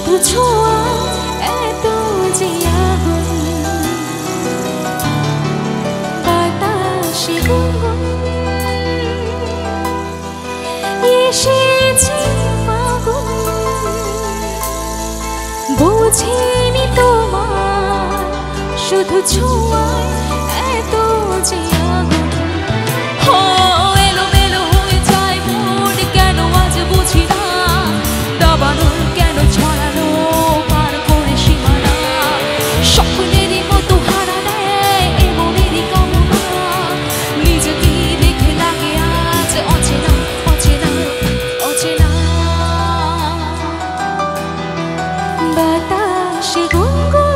শুধু ছোঁয়া এত যে আগুন, বাতাসে গুনগুন এসেছে ফাগুন, বুঝিনি তোমার শুধু ছোঁয়া এত যে আগুন। এলোমেলো হয়ে যায় মন, কেন আজ বুঝি না, দাবানো কেন ছড়ানো পার করে সীমানা, স্বপ্নেরই মতো হারা দেয় এমনেরই কামনা, নিজেকে দেখে লাগে আজ অচেনা অচেনা অচেনা। বাতাসে গুনগুন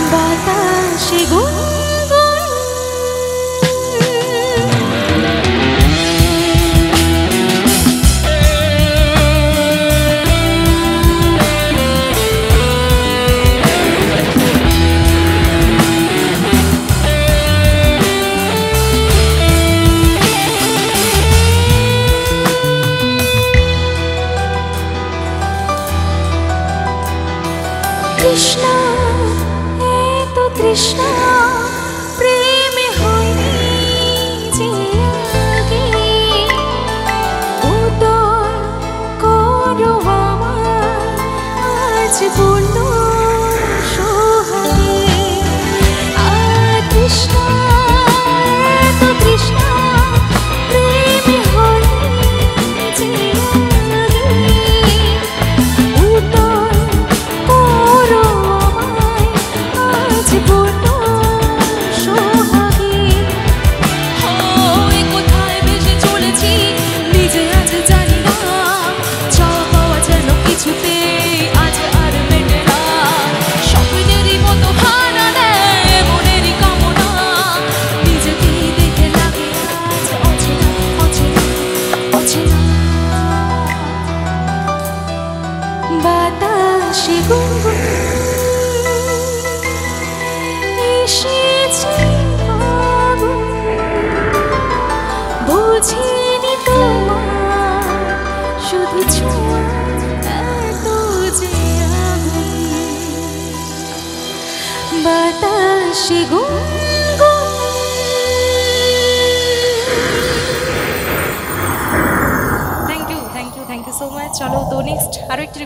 বাতাসে গুনগুন কৃষ্ণা তৃষ্ণা প্রেমে হয়নি যে আগে, উদয় করো আমার আজ পূর্ণ সোহাগে। তৃষ্ণা তৃষ্ণা প্রেমে হয়নি যে আগে, উদয় করো আমায় আজ পূর্ণ সোহাগে। কোথায় ভেসে চলেছি নিজে আজ জানি না, চাওয়া পাওয়া যেন কিছুতে আজ আর মেটে না, স্বপ্নেরই মতো হারা দেয় মনেরই কামনা, নিজেকে দেখে লাগে আজ অচেনা অচেনা অচেনা। বাতাসে গুনগুন এসেছে ফাগুন, বুঝিনি তোমার শুধু ছোঁয়া এত যে আগুন। বাতাসে গুনগুন। Thank you so much. চলো তো নেক্সট আরো একটি